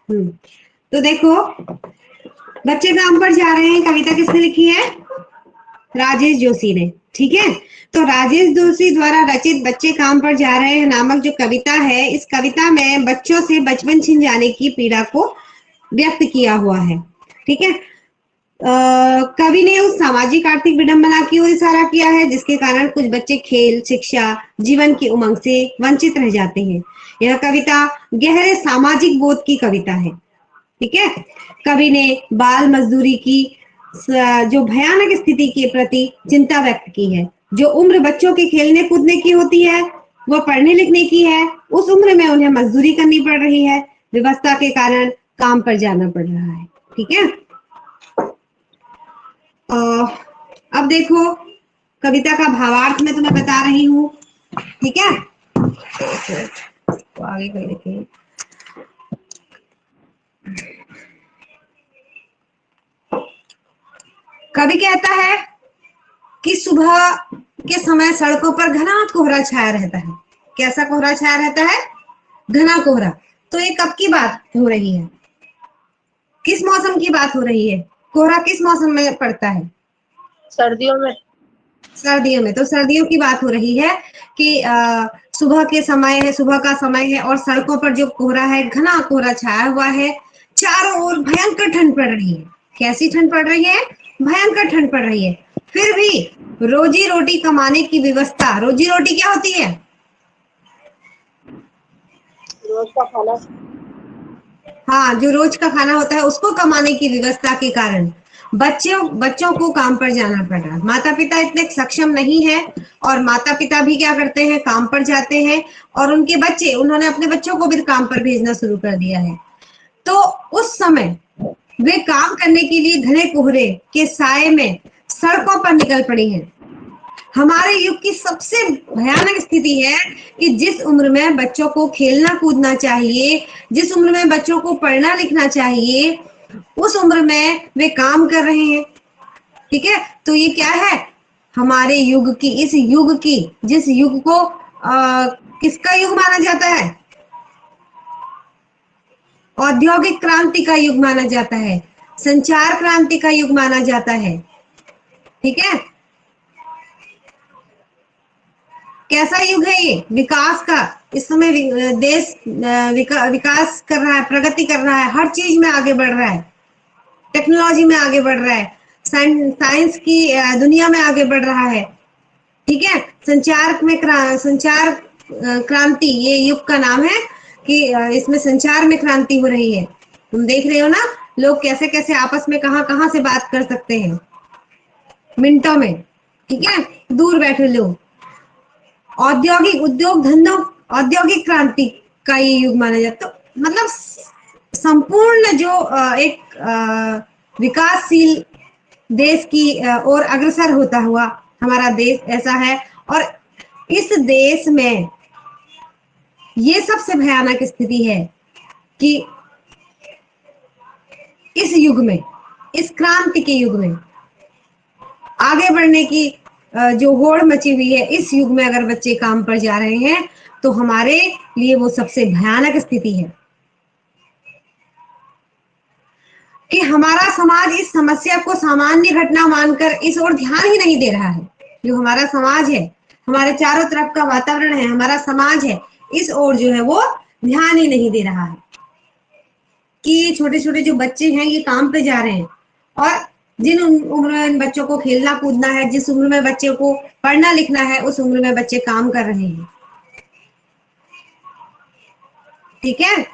तो देखो, बच्चे काम पर जा रहे हैं, कविता किसने लिखी है? राजेश जोशी ने। ठीक है, तो राजेश जोशी द्वारा रचित बच्चे काम पर जा रहे हैं नामक जो कविता है, इस कविता में बच्चों से बचपन छिन जाने की पीड़ा को व्यक्त किया हुआ है। ठीक है, कवि ने उस सामाजिक आर्थिक विडंबना की ओर इशारा किया है जिसके कारण कुछ बच्चे खेल, शिक्षा, जीवन की उमंग से वंचित रह जाते हैं। यह कविता गहरे सामाजिक बोध की कविता है। ठीक है, कवि ने बाल मजदूरी की जो भयानक स्थिति के प्रति चिंता व्यक्त की है। जो उम्र बच्चों के खेलने कूदने की होती है वो पढ़ने लिखने की है, उस उम्र में उन्हें मजदूरी करनी पड़ रही है, व्यवस्था के कारण काम पर जाना पड़ रहा है। ठीक है, अब देखो, कविता का भावार्थ मैं तुम्हें बता रही हूँ। ठीक है, तो आगे कर लेते हैं। कवि कहता है कि सुबह के समय सड़कों पर घना कोहरा छाया रहता है। कैसा कोहरा छाया रहता है? घना कोहरा। तो ये कब की बात हो रही है? किस मौसम की बात हो रही है? कोहरा किस मौसम में पड़ता है? सर्दियों में। सर्दियों में। तो सर्दियों की बात हो रही है कि सुबह के समय है, सुबह का समय है और सड़कों पर जो कोहरा है, घना कोहरा छाया हुआ है। चारों ओर भयंकर ठंड पड़ रही है। कैसी ठंड पड़ रही है? भयंकर ठंड पड़ रही है। फिर भी रोजी रोटी कमाने की व्यवस्था, रोजी रोटी क्या होती है? रोज का खाना। हाँ, जो रोज का खाना होता है उसको कमाने की व्यवस्था के कारण बच्चों को काम पर जाना पड़ रहा है। माता पिता इतने सक्षम नहीं है और माता पिता भी क्या करते हैं? काम पर जाते हैं और उनके बच्चे, उन्होंने अपने बच्चों को भी काम पर भेजना शुरू कर दिया है। तो उस समय वे काम करने के लिए घने कोहरे के साए में सड़कों पर निकल पड़ी हैं। हमारे युग की सबसे भयानक स्थिति है कि जिस उम्र में बच्चों को खेलना कूदना चाहिए, जिस उम्र में बच्चों को पढ़ना लिखना चाहिए, उस उम्र में वे काम कर रहे हैं। ठीक है, तो ये क्या है? हमारे युग की, इस युग की, जिस युग को किसका युग माना जाता है? औद्योगिक क्रांति का युग माना जाता है, संचार क्रांति का युग माना जाता है। ठीक है, कैसा युग है ये? विकास का। इस समय देश विकास कर रहा है, प्रगति कर रहा है, हर चीज में आगे बढ़ रहा है, टेक्नोलॉजी में आगे बढ़ रहा है, साइंस की दुनिया में आगे बढ़ रहा है। ठीक है, संचार क्रांति, ये युग का नाम है कि इसमें संचार में क्रांति हो रही है। तुम देख रहे हो ना, लोग कैसे कैसे आपस में कहां कहां से बात कर सकते हैं मिनटों में। ठीक है, दूर बैठे लोग। औद्योगिक क्रांति का ये युग माना जाता है। तो मतलब संपूर्ण जो एक विकासशील देश की ओर अग्रसर होता हुआ हमारा देश ऐसा है। और इस देश में ये सबसे भयानक स्थिति है कि इस युग में, इस क्रांति के युग में आगे बढ़ने की जो होड़ मची हुई है, इस युग में अगर बच्चे काम पर जा रहे हैं तो हमारे लिए वो सबसे भयानक स्थिति है कि हमारा समाज इस समस्या को सामान्य घटना मानकर इस ओर ध्यान ही नहीं दे रहा है। जो हमारा समाज है, हमारे चारों तरफ का वातावरण है, हमारा समाज है, इस ओर जो है वो ध्यान ही नहीं दे रहा है कि ये छोटे छोटे जो बच्चे हैं ये काम पे जा रहे हैं। और जिन उम्र में इन बच्चों को खेलना कूदना है, जिस उम्र में बच्चे को पढ़ना लिखना है, उस उम्र में बच्चे काम कर रहे हैं। ठीक है,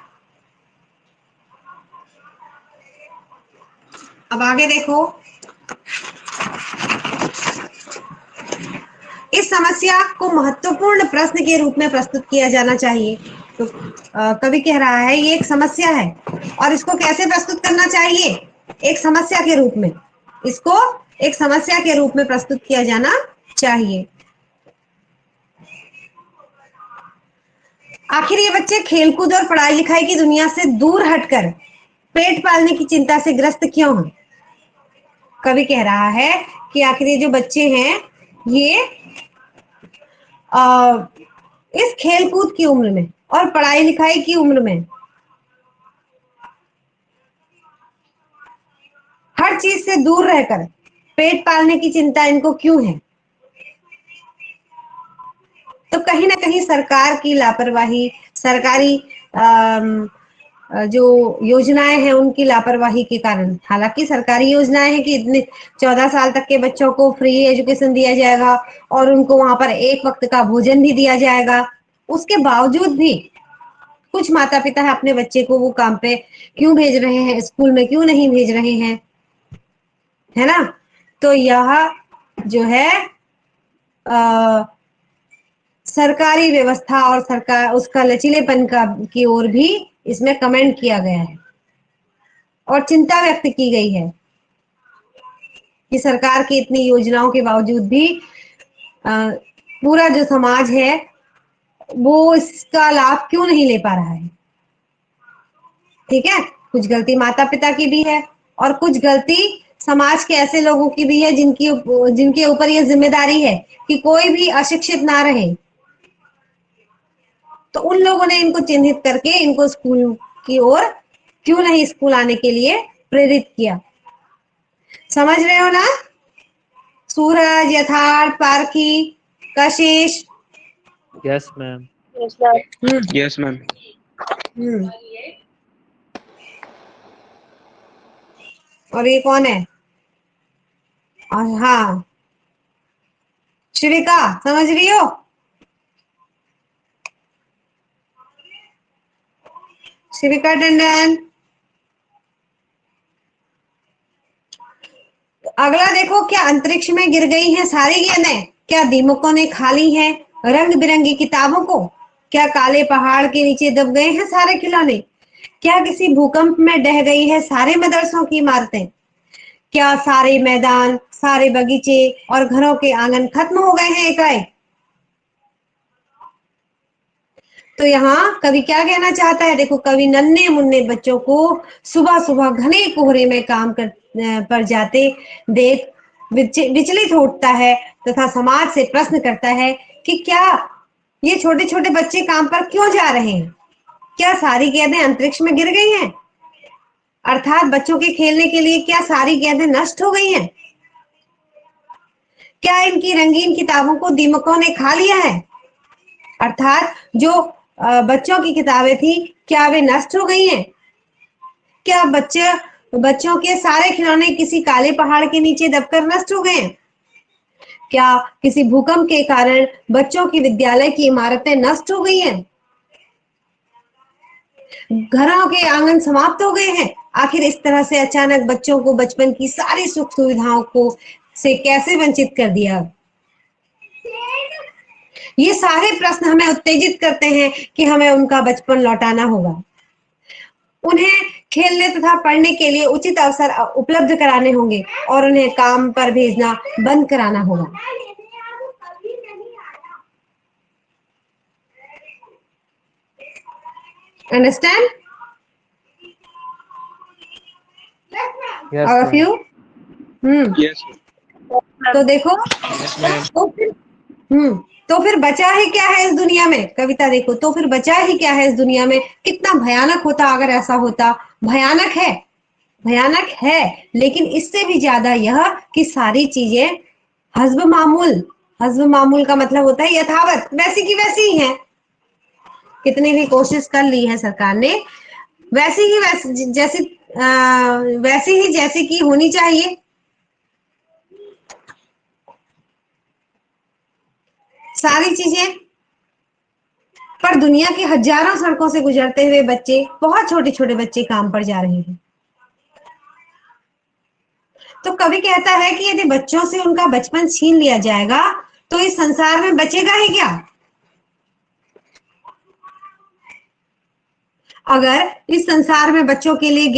अब आगे देखो, इस समस्या को महत्वपूर्ण प्रश्न के रूप में प्रस्तुत किया जाना चाहिए। तो कवि कह रहा है ये एक समस्या है और इसको कैसे प्रस्तुत करना चाहिए? एक समस्या के रूप में। इसको एक समस्या के रूप में प्रस्तुत किया जाना चाहिए। आखिर ये बच्चे खेलकूद और पढ़ाई लिखाई की दुनिया से दूर हटकर पेट पालने की चिंता से ग्रस्त क्यों हैं? कवि कह रहा है कि आखिर ये जो बच्चे हैं ये इस खेलकूद की उम्र में और पढ़ाई लिखाई की उम्र में हर चीज से दूर रहकर पेट पालने की चिंता इनको क्यों है? तो कहीं ना कहीं सरकार की लापरवाही, सरकारी जो योजनाएं हैं उनकी लापरवाही के कारण, हालांकि सरकारी योजनाएं हैं कि इतने 14 साल तक के बच्चों को फ्री एजुकेशन दिया जाएगा और उनको वहां पर एक वक्त का भोजन भी दिया जाएगा, उसके बावजूद भी कुछ माता पिता है अपने बच्चे को वो काम पे क्यों भेज रहे हैं, स्कूल में क्यों नहीं भेज रहे हैं, है ना? तो यह जो है सरकारी व्यवस्था और सरकार उसका लचीलेपन का की ओर भी इसमें कमेंट किया गया है और चिंता व्यक्त की गई है कि सरकार की इतनी योजनाओं के बावजूद भी पूरा जो समाज है वो इसका लाभ क्यों नहीं ले पा रहा है। ठीक है, कुछ गलती माता पिता की भी है और कुछ गलती समाज के ऐसे लोगों की भी है जिनके ऊपर यह जिम्मेदारी है कि कोई भी अशिक्षित ना रहे। तो उन लोगों ने इनको चिन्हित करके इनको स्कूल की ओर क्यों नहीं स्कूल आने के लिए प्रेरित किया। समझ रहे हो ना? सूरज, यथार्थ, पारखी, कशिश। Yes ma'am. Yes, ma'am. Yes ma'am. और ये कौन है? और हाँ, शिविका, समझ रही हो? शिविका टंडन। अगला देखो, क्या अंतरिक्ष में गिर गई हैं सारी गेंदें? क्या दीमकों ने खा ली हैं रंग बिरंगी किताबों को? क्या काले पहाड़ के नीचे दब गए हैं सारे खिलौने? क्या किसी भूकंप में ढह गई है सारे मदरसों की इमारतें? क्या सारे मैदान, सारे बगीचे और घरों के आंगन खत्म हो गए हैं एकाएक? तो यहाँ कवि क्या कहना चाहता है? देखो, कवि नन्हे मुन्ने बच्चों को सुबह सुबह घने कोहरे में काम पर जाते देख विचलित होता है तथा समाज से प्रश्न करता है कि क्या ये छोटे छोटे बच्चे काम पर क्यों जा रहे हैं? क्या सारी गेंदें अंतरिक्ष में गिर गई हैं? अर्थात बच्चों के खेलने के लिए क्या सारी गेंदें नष्ट हो गई हैं? क्या इनकी रंगीन किताबों को दीमकों ने खा लिया है? अर्थात जो बच्चों की किताबें थी, क्या वे नष्ट हो गई हैं? क्या बच्चों के सारे खिलौने किसी काले पहाड़ के नीचे दबकर नष्ट हो गए हैं? क्या किसी भूकंप के कारण बच्चों की विद्यालय की इमारतें नष्ट हो गई हैं? घरों के आंगन समाप्त हो गए हैं? आखिर इस तरह से अचानक बच्चों को बचपन की सारी सुख सुविधाओं को से कैसे वंचित कर दिया? ये सारे प्रश्न हमें उत्तेजित करते हैं कि हमें उनका बचपन लौटाना होगा। उन्हें खेलने तथा पढ़ने के लिए उचित अवसर उपलब्ध कराने होंगे और उन्हें काम पर भेजना बंद कराना होगा। अंडरस्टैंड? यस और फ्यू यस तो देखो, तो फिर बचा ही क्या है इस दुनिया में? कविता देखो, तो फिर बचा ही क्या है इस दुनिया में? कितना भयानक होता अगर ऐसा होता। भयानक है, भयानक है, लेकिन इससे भी ज्यादा यह कि सारी चीजें हस्ब मामूल, हस्ब मामूल का मतलब होता है यथावत, वैसी की वैसी ही है। कितनी भी कोशिश कर ली है सरकार ने, वैसी ही जैसी की होनी चाहिए। सारी चीजें, पर दुनिया की हजारों सड़कों से गुजरते हुए बच्चे, बहुत छोटे छोटे बच्चे काम पर जा रहे हैं। तो कवि कहता है कि यदि बच्चों से उनका बचपन छीन लिया जाएगा तो इस संसार में बचेगा ही क्या? अगर इस संसार में बच्चों के लिए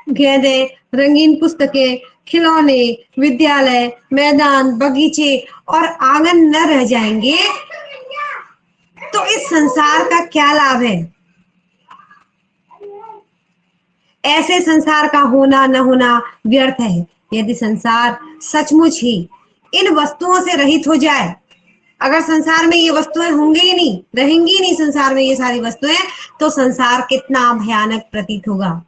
गेंदें, रंगीन पुस्तकें, खिलौने, विद्यालय, मैदान, बगीचे और आंगन न रह जाएंगे तो इस संसार का क्या लाभ है? ऐसे संसार का होना न होना व्यर्थ है। यदि संसार सचमुच ही इन वस्तुओं से रहित हो जाए, अगर संसार में ये वस्तुएं होंगी ही नहीं, रहेंगी ही नहीं संसार में ये सारी वस्तुएं, तो संसार कितना भयानक प्रतीत होगा।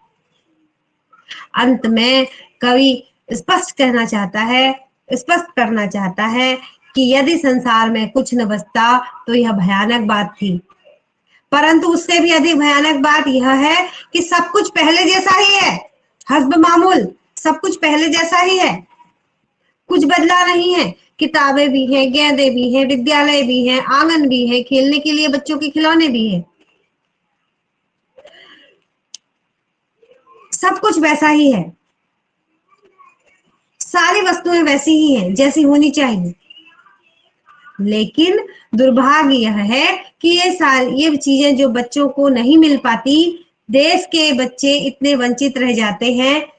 अंत में कवि स्पष्ट कहना चाहता है, स्पष्ट करना चाहता है कि यदि संसार में कुछ न बचता तो यह भयानक बात थी, परंतु उससे भी अधिक भयानक बात यह है कि सब कुछ पहले जैसा ही है, हस्ब मामूल, सब कुछ पहले जैसा ही है, कुछ बदला नहीं है। किताबें भी हैं, गेंदें भी हैं, विद्यालय भी हैं, आंगन भी है, खेलने के लिए बच्चों के खिलौने भी हैं, सब कुछ वैसा ही है, सारी वस्तुएं वैसी ही हैं जैसी होनी चाहिए। लेकिन दुर्भाग्य यह है कि ये चीजें जो बच्चों को नहीं मिल पाती, देश के बच्चे इतने वंचित रह जाते हैं।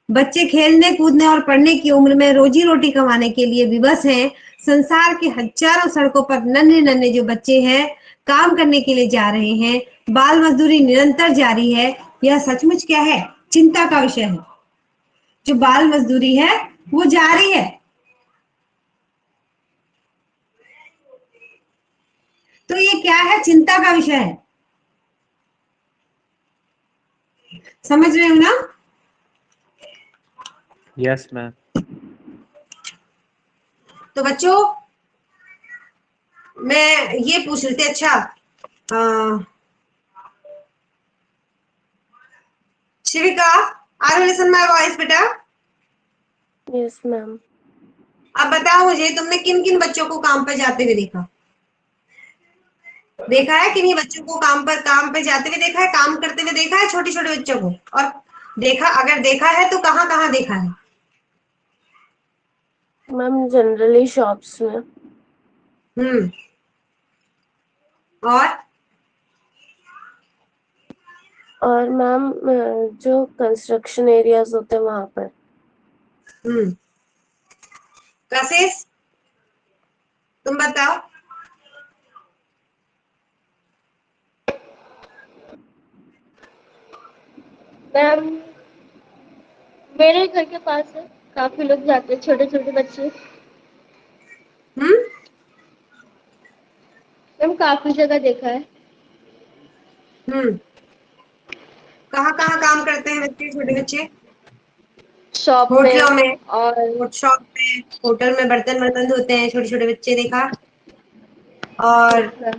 बच्चे खेलने कूदने और पढ़ने की उम्र में रोजी रोटी कमाने के लिए विवश हैं। संसार के हजारों सड़कों पर नन्हे नन्हे जो बच्चे हैं काम करने के लिए जा रहे हैं, बाल मजदूरी निरंतर जारी है। यह सचमुच क्या है, चिंता का विषय है। जो बाल मजदूरी है वो जारी है। तो ये क्या है, चिंता का विषय है। समझ रहे हो ना? Yes, ma'am. तो बच्चों मैं ये पूछ रही थी, अच्छा Shivika, are you listen my voice बेटा? Yes ma'am. अब बताओ मुझे, तुमने किन किन बच्चों को काम पर जाते हुए देखा? देखा है किन्हीं बच्चों को काम पे जाते हुए देखा है, काम करते हुए देखा है, छोटे छोटे बच्चों को? और देखा, अगर देखा है तो कहाँ कहाँ देखा है? मैम जनरली शॉप्स में। और और मैम जो कंस्ट्रक्शन एरियाज होते हैं वहां पर। कशिश तुम बताओ। मैम मेरे घर के पास है, काफी लोग जाते हैं, छोटे छोटे बच्चे। मैम काफी जगह देखा है। कहाँ कहाँ काम करते हैं बच्चे, छोटे बच्चे? शॉप होटलों में में, और शॉप में, होटल में बर्तन बर्तन धोते हैं छोटे छोटे बच्चे, देखा? और यस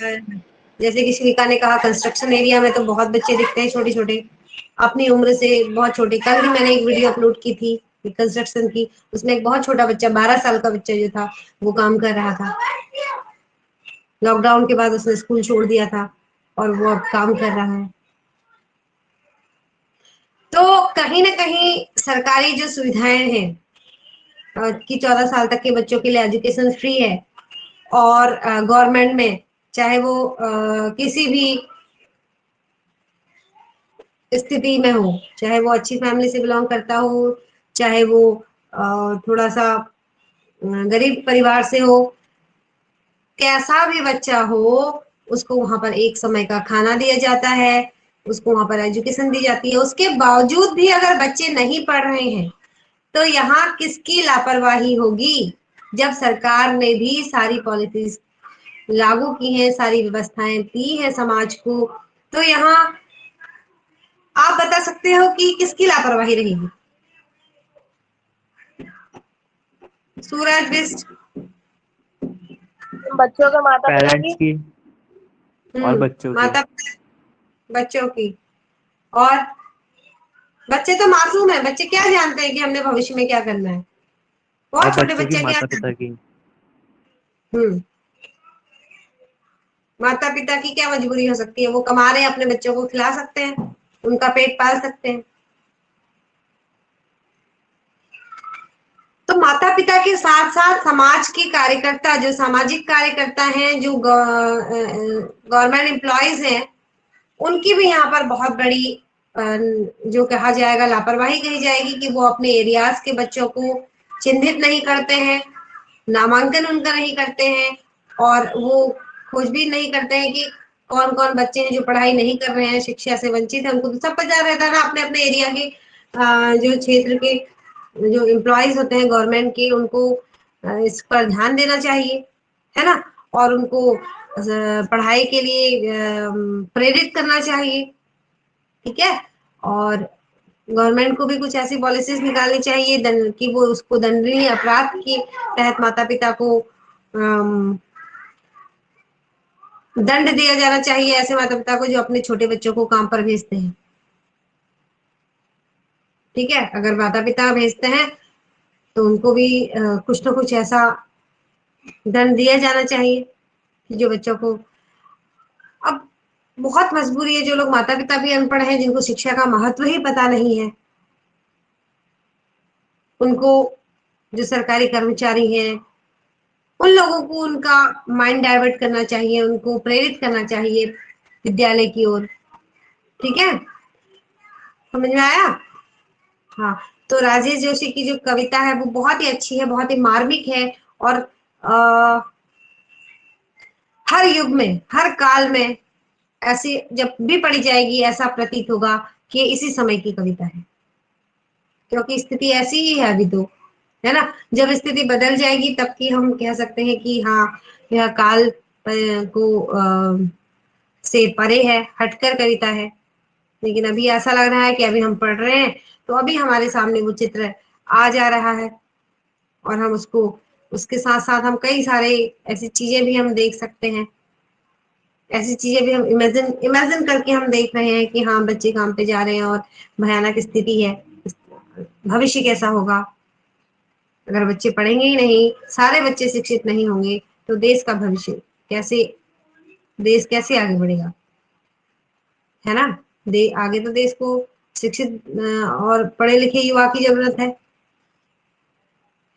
मैम। जैसे कि शिविका ने कहा कंस्ट्रक्शन एरिया में तो बहुत बच्चे दिखते हैं, छोटे छोटे, अपनी उम्र से बहुत छोटे। कल भी मैंने एक वीडियो अपलोड की थी कंस्ट्रक्शन की, उसमें एक बहुत छोटा बच्चा, 12 साल का बच्चा जो था वो काम कर रहा था। लॉकडाउन के बाद उसने स्कूल छोड़ दिया था और वो अब काम कर रहा है। तो कहीं ना कहीं सरकारी जो सुविधाएं हैं कि 14 साल तक के बच्चों के लिए एजुकेशन फ्री है, और गवर्नमेंट में चाहे वो किसी भी स्थिति में हो, चाहे वो अच्छी फैमिली से बिलोंग करता हो, चाहे वो थोड़ा सा गरीब परिवार से हो, कैसा भी बच्चा हो, उसको वहां पर एक समय का खाना दिया जाता है, उसको वहां पर एजुकेशन दी जाती है। उसके बावजूद भी अगर बच्चे नहीं पढ़ रहे हैं तो यहाँ किसकी लापरवाही होगी? जब सरकार ने भी सारी पॉलिसीज लागू की हैं, सारी व्यवस्थाएं दी हैं समाज को, तो यहाँ आप बता सकते हो कि किसकी लापरवाही रहेगी? सूरज, बिस्ट? बच्चों के माता पिता पेरेंट्स की। की और बच्चों की। माता पिता, बच्चों की। और बच्चे तो मासूम है, बच्चे क्या जानते हैं कि हमने भविष्य में क्या करना है? और बहुत छोटे बच्चों की बच्चे क्या माता जानते पिता हैं? की। माता पिता की क्या मजबूरी हो सकती है? वो कमा रहे हैं, अपने बच्चों को खिला सकते हैं, उनका पेट पाल सकते हैं। तो माता पिता के साथ साथ समाज के कार्यकर्ता, जो सामाजिक कार्यकर्ता हैं, जो गवर्नमेंट एम्प्लॉयज हैं, उनकी भी यहाँ पर बहुत बड़ी जो कहा जाएगा लापरवाही कही जाएगी कि वो अपने एरियाज के बच्चों को चिन्हित नहीं करते हैं, नामांकन उनका नहीं करते हैं, और वो खोजबीन नहीं करते हैं कि कौन कौन बच्चे हैं जो पढ़ाई नहीं कर रहे हैं, शिक्षा से वंचित है। उनको तो सब पता रहता है ना, अपने अपने एरिया के जो क्षेत्र के जो एम्प्लॉयज होते हैं गवर्नमेंट के, उनको इस पर ध्यान देना चाहिए, है ना, और उनको पढ़ाई के लिए प्रेरित करना चाहिए, ठीक है। और गवर्नमेंट को भी कुछ ऐसी पॉलिसीज निकालनी चाहिए कि वो उसको दंडनीय अपराध के तहत माता पिता को दंड दिया जाना चाहिए ऐसे माता पिता को जो अपने छोटे बच्चों को काम पर भेजते हैं। ठीक है, अगर माता पिता भेजते हैं तो उनको भी कुछ ना कुछ ऐसा दंड दिया जाना चाहिए कि जो बच्चों को, अब बहुत मजबूरी है, जो लोग माता पिता भी अनपढ़ हैं, जिनको शिक्षा का महत्व ही पता नहीं है, उनको, जो सरकारी कर्मचारी हैं, उन लोगों को उनका माइंड डाइवर्ट करना चाहिए, उनको प्रेरित करना चाहिए विद्यालय की ओर। ठीक है, समझ में आया? हाँ, तो राजेश जोशी की जो कविता है वो बहुत ही अच्छी है, बहुत ही मार्मिक है, और आ, हर युग में, हर काल में ऐसी जब भी पढ़ी जाएगी ऐसा प्रतीत होगा कि इसी समय की कविता है, क्योंकि स्थिति ऐसी ही है अभी तो, है ना। जब स्थिति बदल जाएगी तब की हम कह सकते हैं कि हाँ, यह काल को से परे है, हटकर कविता है। लेकिन अभी ऐसा लग रहा है कि अभी हम पढ़ रहे हैं तो अभी हमारे सामने वो चित्र आ जा रहा है, और हम उसको, उसके साथ साथ हम कई सारे ऐसी चीजें भी हम देख सकते हैं, ऐसी चीजें भी हम इमेजिन इमेजिन करके हम देख रहे हैं कि हाँ, बच्चे काम पे जा रहे हैं और भयानक स्थिति है, भविष्य कैसा होगा अगर बच्चे पढ़ेंगे ही नहीं, सारे बच्चे शिक्षित नहीं होंगे, तो देश का भविष्य कैसे, देश कैसे आगे बढ़ेगा, है ना। आगे तो देश को शिक्षित और पढ़े लिखे युवा की जरूरत है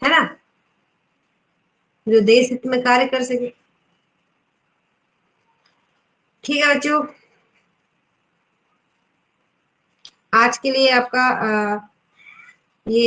ना, जो देश हित में कार्य कर सके। ठीक है बच्चों, आज के लिए आपका ये